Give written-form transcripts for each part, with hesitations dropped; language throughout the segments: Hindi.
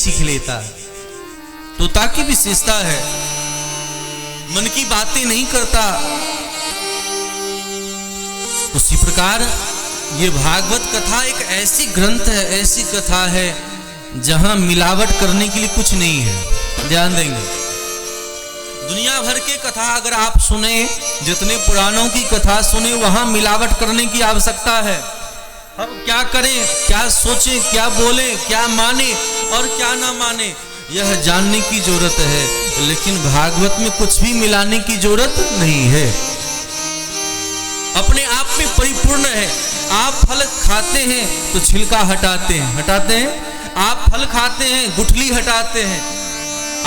सीख लेता है। तोता की विशेषता है, मन की बातें नहीं करता। उसी प्रकार ये भागवत कथा एक ऐसी ग्रंथ है, ऐसी कथा है जहां मिलावट करने के लिए कुछ नहीं है। ध्यान देंगे, दुनिया भर के कथा अगर आप सुने, जितने पुराणों की कथा सुने, वहां मिलावट करने की आवश्यकता है। हम क्या करें, क्या सोचें, क्या बोले, क्या माने और क्या ना माने, यह जानने की जरूरत है। लेकिन भागवत में कुछ भी मिलाने की जरूरत नहीं है, अपने आप में परिपूर्ण है। आप फल खाते हैं तो छिलका हटाते हैं, आप फल खाते हैं, गुठली हटाते हैं।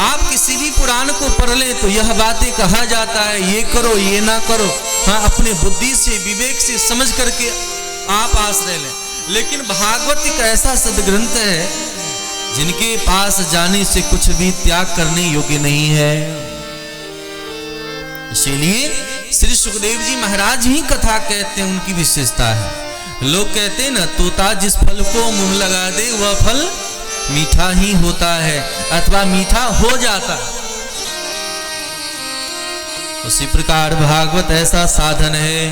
आप किसी भी पुराण को पढ़ लें तो यह बातें कहा जाता है, ये करो, ये ना करो। हाँ, अपने बुद्धि से, विवेक से समझ करके आप आश्रय लें। लेकिन भागवत एक ऐसा सदग्रंथ है जिनके पास जाने से कुछ भी त्याग करने योग्य नहीं है। इसीलिए श्री सुखदेव जी महाराज ही कथा कहते हैं, उनकी विशेषता है। लोग कहते हैं ना, तोता जिस फल को मुंह लगा दे वह फल मीठा ही होता है अथवा मीठा हो जाता है। उसी प्रकार भागवत ऐसा साधन है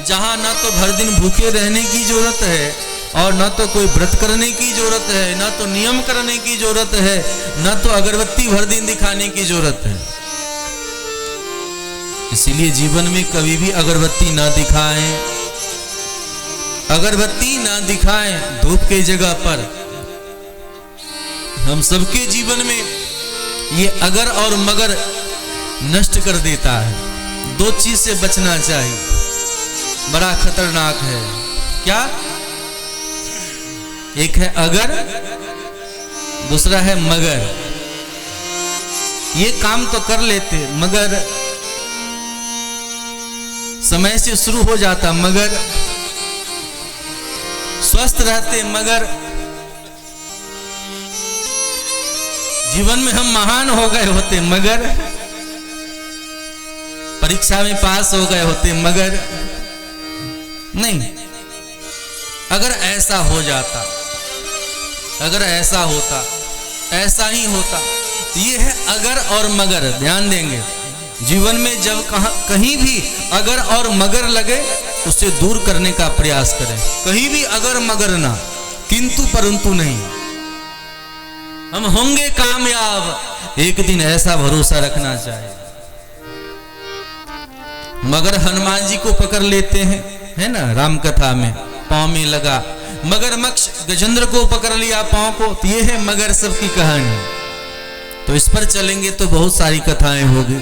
जहां न तो भर दिन भूखे रहने की जरूरत है और न तो कोई व्रत करने की जरूरत है, न तो नियम करने की जरूरत है, न तो अगरबत्ती भर दिन दिखाने की जरूरत है। इसीलिए जीवन में कभी भी अगरबत्ती ना दिखाएं, अगरबत्ती ना दिखाएं धूप के जगह पर। हम सबके जीवन में ये अगर और मगर नष्ट कर देता है। दो चीज से बचना चाहिए, बड़ा खतरनाक है। क्या? एक है अगर, दूसरा है मगर। ये काम तो कर लेते मगर समय से शुरू हो जाता, मगर स्वस्थ रहते, मगर जीवन में हम महान हो गए होते, मगर परीक्षा में पास हो गए होते, मगर नहीं। अगर ऐसा हो जाता, अगर ऐसा होता, ऐसा ही होता, तो ये है अगर और मगर। ध्यान देंगे, जीवन में जब कहीं भी अगर और मगर लगे उसे दूर करने का प्रयास करें। कहीं भी अगर मगर ना, किंतु परंतु नहीं। हम होंगे कामयाब, एक दिन ऐसा भरोसा रखना चाहिए। मगर हनुमान जी को पकड़ लेते हैं, है ना, राम कथा में पांव में लगा। मगरमच्छ गजेंद्र को पकड़ लिया पांव को, तो ये है मगर सबकी कहानी। तो इस पर चलेंगे तो बहुत सारी कथाएं होगी।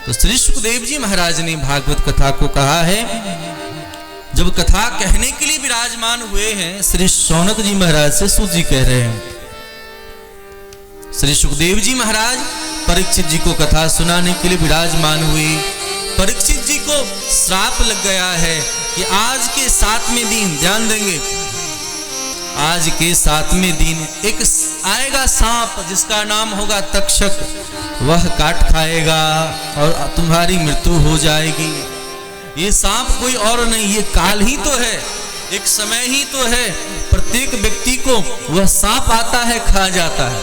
तो श्री सुखदेव जी महाराज ने भागवत कथा को कहा है, जब कथा कहने के लिए विराजमान हुए हैं, श्री शौनक जी महाराज से सूत जी कह रहे हैं। श्री सुखदेव जी महाराज परीक्षित जी को कथा सुनाने के लिए विराजमान हुए। परीक्षित जी को श्राप लग गया है कि आज के 7वें दिन, ध्यान देंगे, आज के 7वें दिन एक आएगा सांप जिसका नाम होगा तक्षक, वह काट खाएगा और तुम्हारी मृत्यु हो जाएगी। ये सांप कोई और नहीं, ये काल ही तो है, एक समय ही तो है। प्रत्येक व्यक्ति को वह सांप आता है, खा जाता है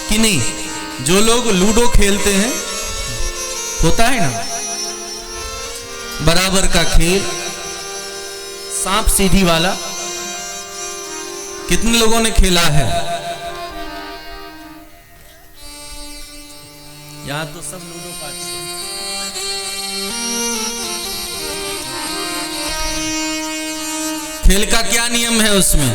कि नहीं। जो लोग लूडो खेलते हैं, होता है ना बराबर का खेल, सांप सीढ़ी वाला, कितने लोगों ने खेला है? यहां तो सब लूडो पार्टी। खेल का क्या नियम है? उसमें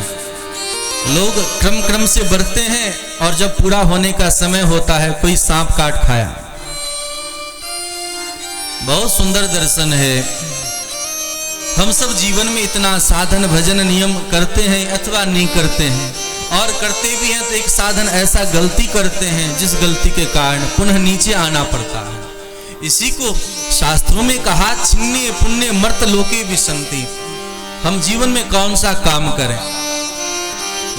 लोग क्रम क्रम से बढ़ते हैं और जब पूरा होने का समय होता है कोई सांप काट खाया। बहुत सुंदर दर्शन है। हम सब जीवन में इतना साधन भजन नियम करते हैं अथवा नहीं करते हैं, और करते भी हैं तो एक साधन ऐसा गलती करते हैं जिस गलती के कारण पुनः नीचे आना पड़ता है। इसी को शास्त्रों में कहा, छिन्ने पुण्य मर्त लोके विसंति। हम जीवन में कौन सा काम करें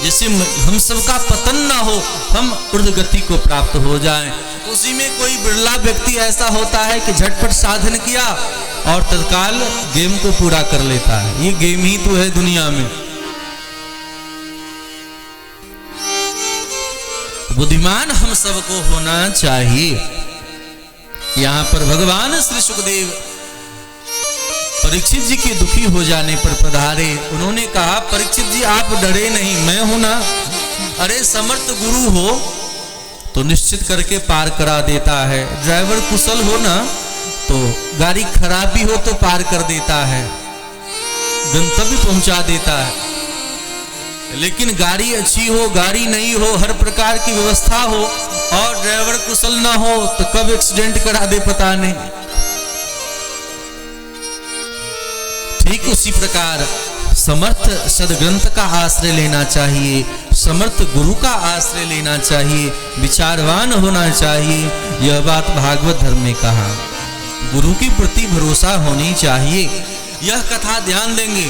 जिससे हम सबका पतन ना हो, हम ऊर्ध्वगति को प्राप्त हो जाएं। उसी में कोई बिरला व्यक्ति ऐसा होता है कि झटपट साधन किया और तत्काल गेम को पूरा कर लेता है। ये गेम ही तो है दुनिया में। बुद्धिमान हम सबको होना चाहिए। यहाँ पर भगवान श्री सुखदेव परीक्षित जी के दुखी हो जाने पर पधारे। उन्होंने कहा, परीक्षित जी आप डरे नहीं, मैं हूं ना। अरे समर्थ गुरु हो तो निश्चित करके पार करा देता है। ड्राइवर कुशल हो ना तो गाड़ी खराब भी हो तो पार कर देता है, गंतव्य पहुंचा देता है। लेकिन गाड़ी अच्छी हो, गाड़ी नहीं हो, हर प्रकार की व्यवस्था हो और ड्राइवर कुशल ना हो तो कब एक्सीडेंट करा दे पता नहीं। ठीक उसी प्रकार समर्थ सदग्रंथ का आश्रय लेना चाहिए, समर्थ गुरु का आश्रय लेना चाहिए, विचारवान होना चाहिए। यह बात भागवत धर्म में कहा। गुरु के प्रति भरोसा होनी चाहिए। यह कथा ध्यान देंगे।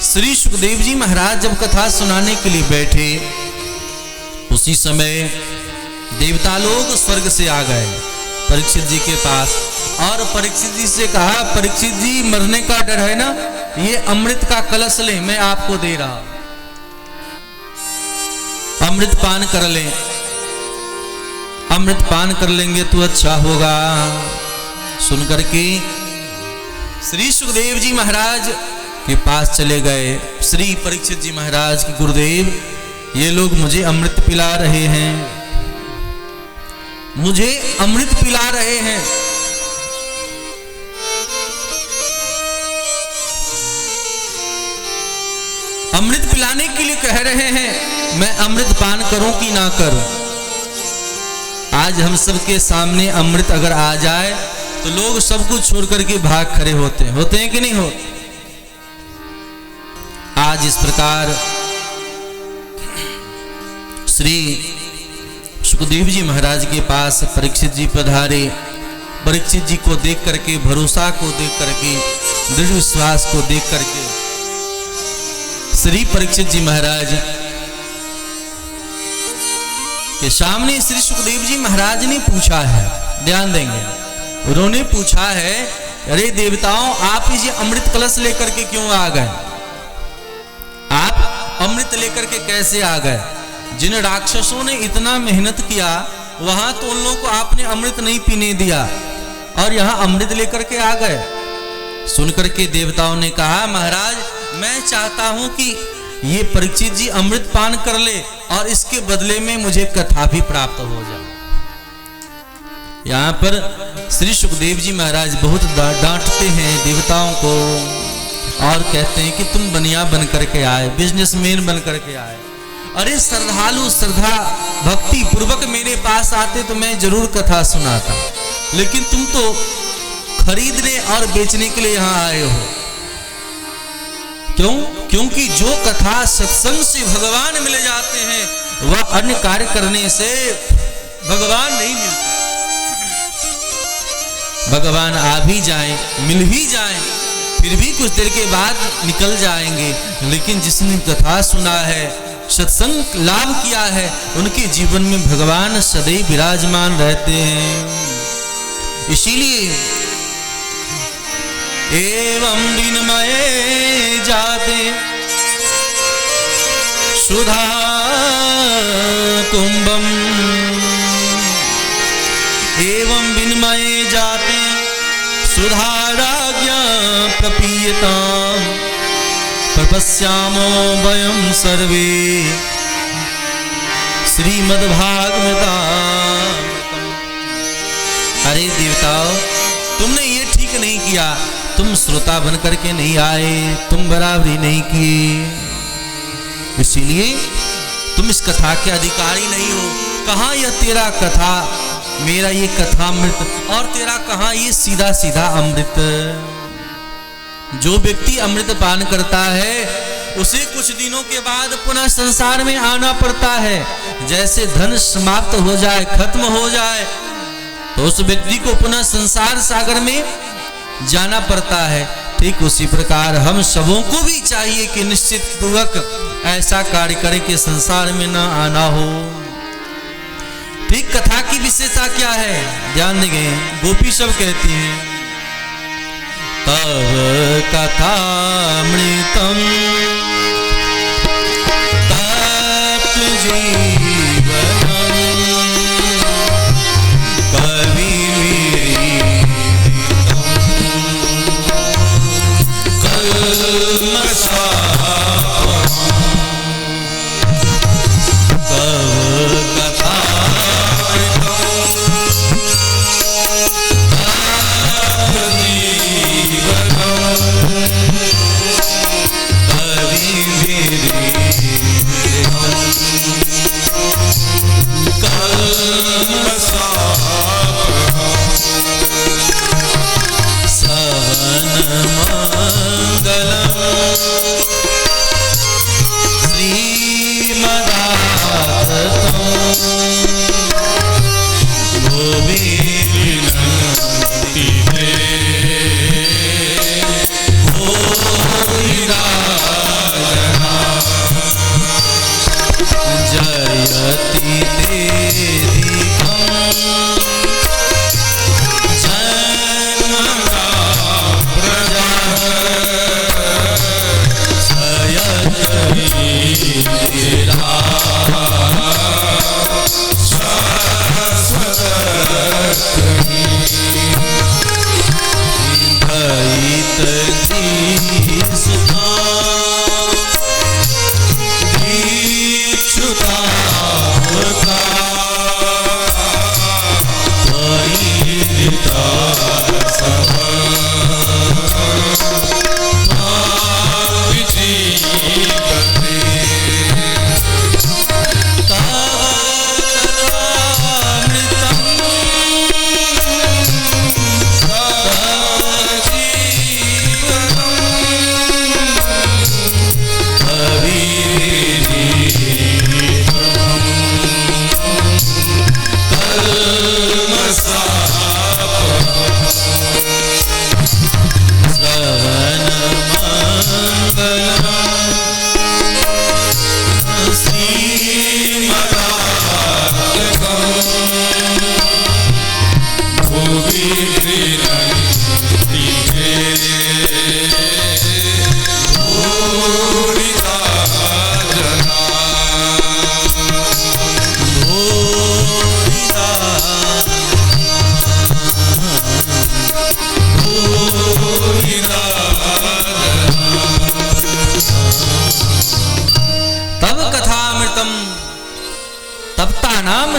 श्री सुखदेव जी महाराज जब कथा सुनाने के लिए बैठे, उसी समय देवता लोग स्वर्ग से आ गए परीक्षित जी के पास और परीक्षित जी से कहा, परीक्षित जी मरने का डर है ना, ये अमृत का कलश ले, मैं आपको दे रहा, अमृत पान कर ले, अमृत पान कर लेंगे तो अच्छा होगा। सुनकर के श्री सुखदेव जी महाराज के पास चले गए। श्री परीक्षित जी महाराज की, गुरुदेव ये लोग मुझे अमृत पिला रहे हैं, मुझे अमृत पिला रहे हैं। अमृत पिलाने के लिए कह रहे हैं, मैं अमृत पान करूं कि ना करूं। आज हम सबके सामने अमृत अगर आ जाए तो लोग सब कुछ छोड़ करके भाग खड़े होते हैं कि नहीं होते। आज इस प्रकार श्री सुखदेव जी महाराज के पास परीक्षित जी पधारे। परीक्षित जी को देख करके, भरोसा को देख करके, दृढ़ विश्वास को देख करके श्री परीक्षित जी महाराज के सामने श्री सुखदेव जी महाराज ने पूछा है, ध्यान देंगे, उन्होंने पूछा है, अरे देवताओं आप ये अमृत कलश लेकर के क्यों आ गए? आप अमृत लेकर के कैसे आ गए? जिन राक्षसों ने इतना मेहनत किया वहां तो उन लोगों को आपने अमृत नहीं पीने दिया और यहां अमृत लेकर के आ गए। सुनकर के देवताओं ने कहा, महाराज मैं चाहता हूं कि ये परीक्षित जी अमृत पान कर ले और इसके बदले में मुझे कथा भी प्राप्त हो जाए। यहाँ पर श्री सुखदेव जी महाराज बहुत डांटते हैं देवताओं को और कहते हैं कि तुम बनिया बन करके आए, बिजनेसमैन बन करके आए। अरे श्रद्धालु श्रद्धा भक्ति पूर्वक मेरे पास आते तो मैं जरूर कथा सुनाता, लेकिन तुम तो खरीदने और बेचने के लिए यहाँ आए हो। क्यों? क्योंकि जो कथा सत्संग से भगवान मिल जाते हैं वह अन्य कार्य करने से भगवान नहीं मिलते। भगवान आ भी जाएं, मिल भी जाएं, फिर भी कुछ देर के बाद निकल जाएंगे, लेकिन जिसने कथा सुना है, सत्संग लाभ किया है, उनके जीवन में भगवान सदैव विराजमान रहते हैं। इसीलिए एवं विनमये जाते सुधा कुंभम, एवं विनमये जाते सुधा राज्ञा प्रपीयताम, प्रपश्यामो वयं सर्वे श्रीमद्भागवतामृतम्। अरे देवताओ तुमने ये ठीक नहीं किया, तुम श्रोता बन करके नहीं आए, तुम बराबरी नहीं की, इसीलिए तुम इस कथा के अधिकारी नहीं हो। कहाँ यह तेरा कथा, मेरा ये कथामृत, और तेरा कहाँ ये सीधा सीधा अमृत। जो व्यक्ति अमृत पान करता है उसे कुछ दिनों के बाद पुनः संसार में आना पड़ता है। जैसे धन समाप्त हो जाए, खत्म हो जाए, तो उस व्यक्ति को पुनः संसार सागर में जाना पड़ता है। ठीक उसी प्रकार हम सबों को भी चाहिए कि निश्चित पूर्वक ऐसा कार्य करें कि संसार में न आना हो। ठीक कथा की विशेषता क्या है, ध्यान देंगे। गोपी सब कहती हैं, तव कथामृतम तप्त जीवनम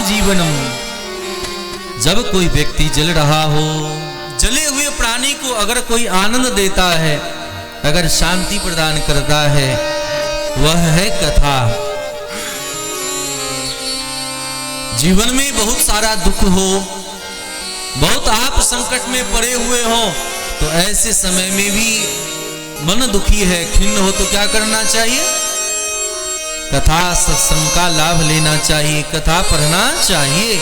जीवनम। जब कोई व्यक्ति जल रहा हो, जले हुए प्राणी को अगर कोई आनंद देता है, अगर शांति प्रदान करता है, वह है कथा। जीवन में बहुत सारा दुख हो, बहुत आप संकट में पड़े हुए हो, तो ऐसे समय में भी मन दुखी है, खिन्न हो, तो क्या करना चाहिए? कथा सत्संग का लाभ लेना चाहिए, कथा पढ़ना चाहिए।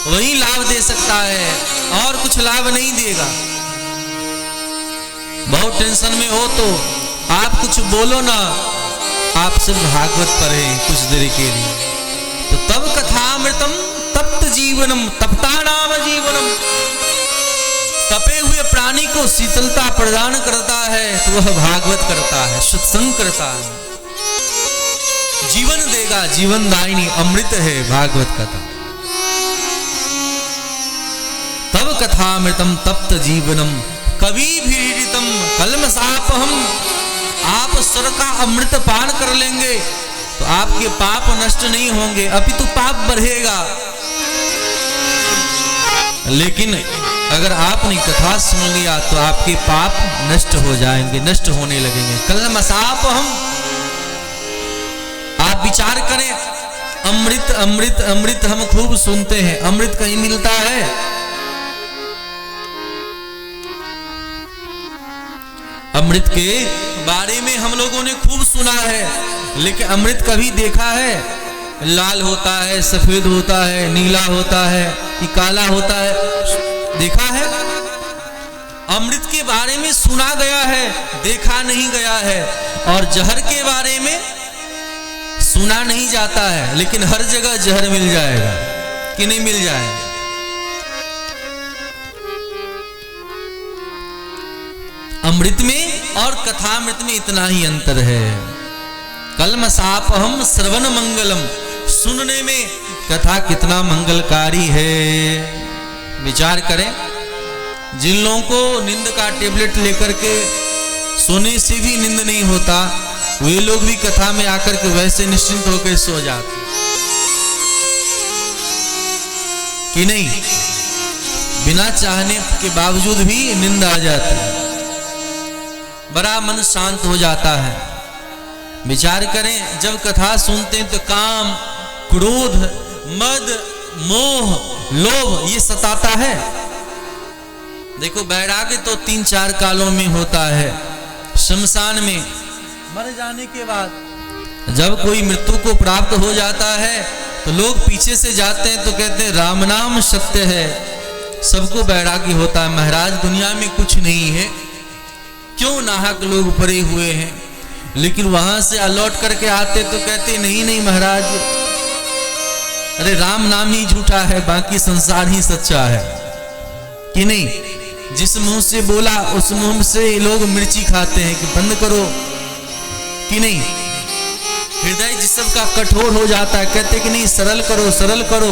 वही लाभ दे सकता है, और कुछ लाभ नहीं देगा। बहुत टेंशन में हो तो आप कुछ बोलो ना, आप सिर्फ भागवत पढ़े कुछ देर के लिए, तो तब कथामृतम तप्त जीवनम, तप्ता नाम जीवनम। तपे हुए प्राणी को शीतलता प्रदान करता है, तो वह भागवत करता है, सत्संग करता है, जीवन देगा। जीवन दायिनी अमृत है भागवत कथा। तब कथामृतम तप्त जीवनम कवि भीड़ितम कलमसापहम। आप स्वर का अमृत पान कर लेंगे तो आपके पाप नष्ट नहीं होंगे, अपितु पाप बढ़ेगा। लेकिन अगर आपने कथा सुन लिया तो आपके पाप नष्ट हो जाएंगे, नष्ट होने लगेंगे। कलमसापहम, आप विचार करें, अमृत अमृत अमृत हम खूब सुनते हैं, अमृत कहीं मिलता है? अमृत के बारे में हम लोगों ने खूब सुना है, लेकिन अमृत कभी देखा है? लाल होता है, सफेद होता है, नीला होता है कि काला होता है, देखा है? अमृत के बारे में सुना गया है, देखा नहीं गया है। और जहर के बारे में सुना नहीं जाता है, लेकिन हर जगह जहर मिल जाएगा कि नहीं मिल जाएगा? अमृत में और कथामृत में इतना ही अंतर है। कलमसापहम श्रवण मंगलम, सुनने में कथा कितना मंगलकारी है। विचार करें, जिन लोगों को नींद का टेबलेट लेकर के सोने से भी नींद नहीं होता, वे लोग भी कथा में आकर के वैसे निश्चिंत होकर सो जाते कि नहीं? बिना चाहने के बावजूद भी नींद आ जाती है, बड़ा मन शांत हो जाता है। विचार करें, जब कथा सुनते हैं तो काम, क्रोध, मद, मोह, लोभ ये सताता है। देखो, वैराग्य तो 3-4 कालों में होता है। शमशान में मर जाने के बाद जब कोई मृत्यु को प्राप्त हो जाता है तो लोग पीछे से जाते हैं तो कहते हैं राम नाम सत्य है। सबको वैराग्य होता है, महाराज दुनिया में कुछ नहीं है, क्यों नाहक लोग पड़े हुए हैं। लेकिन वहां से अलौट करके आते तो कहते नहीं नहीं महाराज, अरे राम नाम ही झूठा है, बाकी संसार ही सच्चा है कि नहीं। जिस मुंह से बोला उस मुंह से लोग मिर्ची खाते हैं कि बंद करो कि नहीं। हृदय जिस सबका कठोर हो जाता है, कहते कि नहीं सरल करो सरल करो।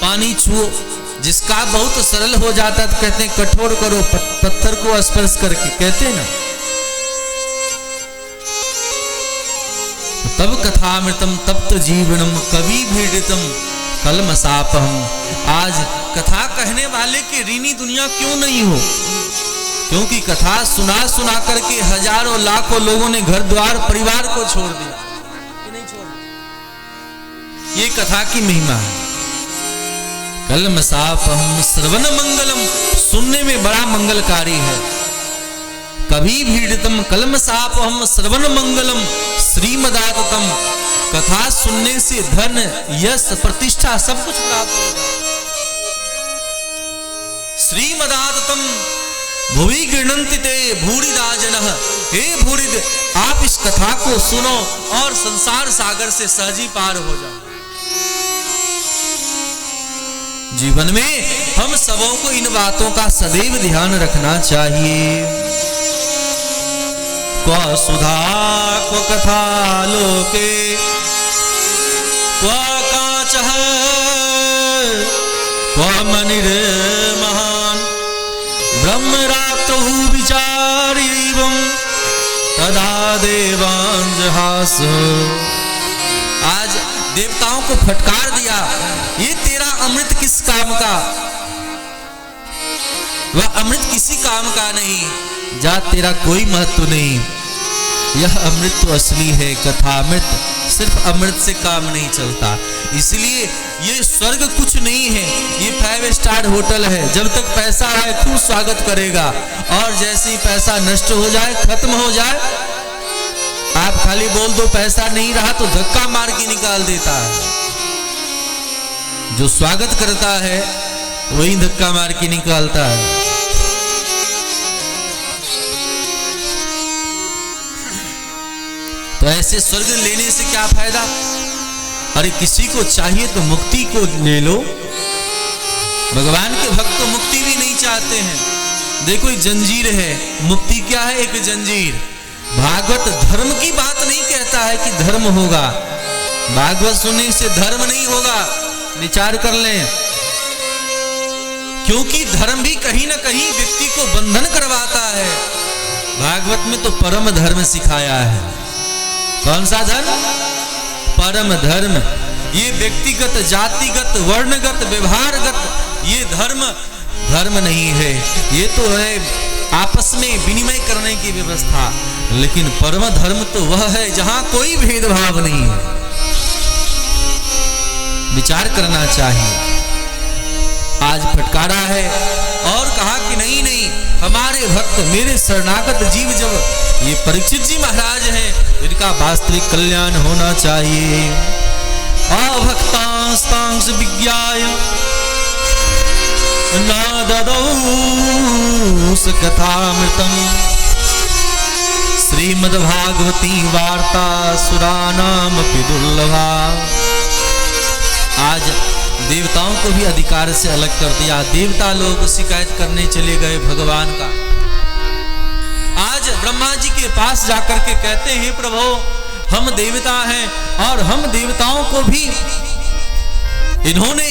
पानी छुओ, जिसका बहुत सरल हो जाता है तो कहते हैं कठोर करो, पत्थर को स्पर्श करके, कहते हैं ना। तब कथामृतम तप्त जीवनम कवि भीड़ितम कलमसापहम। आज कथा कहने वाले की ऋणी दुनिया क्यों नहीं हो? क्योंकि कथा सुना सुना करके हजारों लाखों लोगों ने घर द्वार परिवार को छोड़ दिया कि नहीं छोड़। ये कथा की महिमा है। कलमसापहम श्रवण मंगलम, सुनने में बड़ा मंगलकारी है। कभी भीड़ितम कलमसापहम श्रवण मंगलम श्रीमदाततम। कथा सुनने से धन यश प्रतिष्ठा सब कुछ प्राप्त होगा। श्रीमदाततम भुवि गृह्णन्ति ते भूरिदा जनः। हे भूरिद, आप इस कथा को सुनो और संसार सागर से सहजी पार हो जाओ। जीवन में हम सबों को इन बातों का सदैव ध्यान रखना चाहिए। क्व सुधा क्व कथा लोके क्व काचः क्व मनिर्महान् ब्रह्मरात्रौ विचारीवं तदा देवांजहास। आज देवताओं को फटकार दिया, ये तेरा अमृत किस काम का? वह अमृत किसी काम का नहीं, जा तेरा कोई महत्व नहीं। यह अमृत तो असली है, कथामृत। सिर्फ अमृत से काम नहीं चलता, इसलिए ये स्वर्ग कुछ नहीं है, ये 5 स्टार होटल है। जब तक पैसा है खूब स्वागत करेगा, और जैसे ही पैसा नष्ट हो जाए, खत्म हो जाए, आप खाली बोल दो पैसा नहीं रहा तो धक्का मार के निकाल देता है। जो स्वागत करता है वही धक्का मार के निकालता है। तो ऐसे स्वर्ग लेने से क्या फायदा? अरे किसी को चाहिए तो मुक्ति को ले लो। भगवान के भक्त तो मुक्ति भी नहीं चाहते हैं। देखो एक जंजीर है, मुक्ति क्या है? एक जंजीर। भागवत धर्म की बात नहीं कहता है कि धर्म होगा। भागवत सुनने से धर्म नहीं होगा, विचार कर लें। क्योंकि धर्म भी कहीं ना कहीं व्यक्ति को बंधन करवाता है। भागवत में तो परम धर्म सिखाया है। कौन सा धर्म? परम धर्म। ये व्यक्तिगत, जातिगत, वर्णगत, व्यवहारगत ये धर्म नहीं है। ये तो है आपस में विनिमय करने की व्यवस्था। लेकिन परम धर्म तो वह है जहां कोई भेदभाव नहीं है। विचार करना चाहिए। आज फटकारा है और कहा कि नहीं नहीं, हमारे भक्त मेरे शरणागत जीव, जब ये परीक्षित जी महाराज हैं, इनका वास्तविक कल्याण होना चाहिए। अभक्तांस्तांस विज्ञाय न ददौ कथामृतम श्रीमद्भागवती वार्ता सुरानामपि दुर्लभा। आज देवताओं को भी अधिकार से अलग कर दिया। देवता लोग शिकायत करने चले गए भगवान का। आज ब्रह्मा जी के पास जाकर के कहते हैं, प्रभु हम देवता हैं और हम देवताओं को भी इन्होंने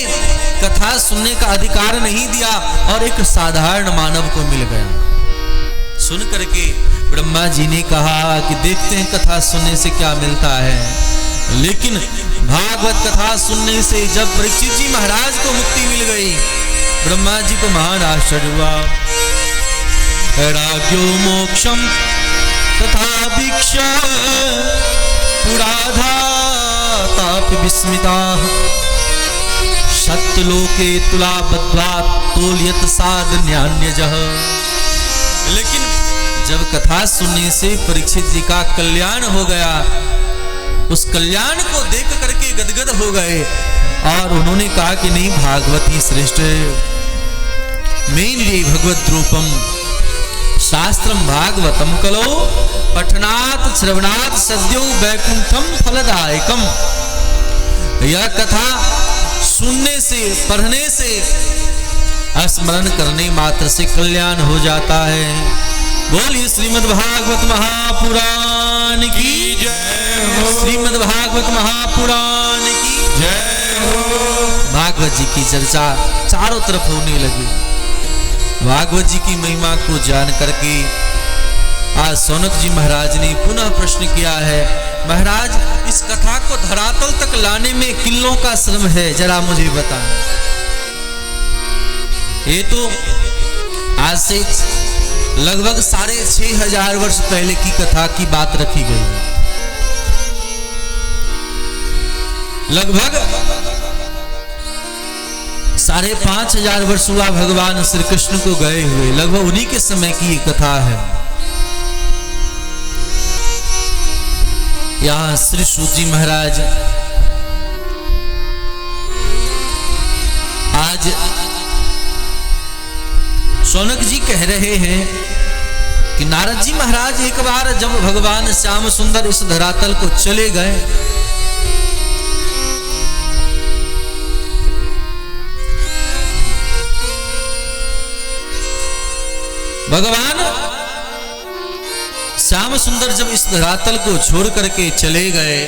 कथा सुनने का अधिकार नहीं दिया और एक साधारण मानव को मिल गया। सुन करके ब्रह्मा जी ने कहा कि देखते हैं कथा सुनने से क्या मिलता है। लेकिन भागवत कथा सुनने से जब परीक्षित जी महाराज को मुक्ति मिल गई, ब्रह्मा जी को महान आश्चर्य हुआ। राज्ञो मोक्षम तथा भिक्षा पुराधातापि विस्मिता सत्यलोके तुलाबद्धा तोल्यत साधन्यान्यजः। लेकिन जब कथा सुनने से परीक्षित जी का कल्याण हो गया, उस कल्याण को देख करके गदगद हो गए और उन्होंने कहा कि नहीं, भागवत ही श्रेष्ठ है। मेन भगवत रूपम शास्त्रम भागवतम कलो पठनात् श्रवणात् सद्यो वैकुंठम फलदायकम। यह कथा सुनने से, पढ़ने से, स्मरण करने मात्र से कल्याण हो जाता है। बोलिए श्रीमद् भागवत महापुराण की जय हो। श्रीमद् भागवत महापुराण की जय हो। भागवत जी की चर्चा चारों तरफ होने लगी। भागवत जी की महिमा को जान करके आज सौनक जी महाराज ने पुनः प्रश्न किया है, महाराज इस कथा को धरातल तक लाने में किलों का श्रम है, जरा मुझे बताएं। ये तो आज से लगभग 6500 वर्ष पहले की कथा की बात रखी गई है। लगभग 5500 वर्ष हुआ भगवान श्री कृष्ण को गए हुए, लगभग उन्हीं के समय की ये कथा है। यहां श्री सूत जी महाराज आज सौनक जी कह रहे हैं कि नारद जी महाराज एक बार जब भगवान श्याम सुंदर इस धरातल को चले गए, भगवान श्याम सुंदर जब इस धरातल को छोड़ करके चले गए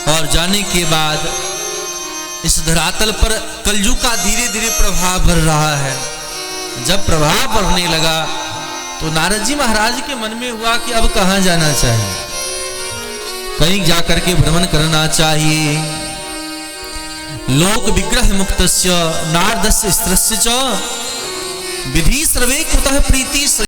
और जाने के बाद इस धरातल पर कलयुग का धीरे धीरे प्रभाव बढ़ रहा है। जब प्रभाव बढ़ने लगा तो नारद जी महाराज के मन में हुआ कि अब कहां जाना चाहिए, कहीं जाकर के भ्रमण करना चाहिए। लोक विग्रह मुक्तस्य नारदस्य स्त्रस्य च विधि सर्वे कुतः प्रीति स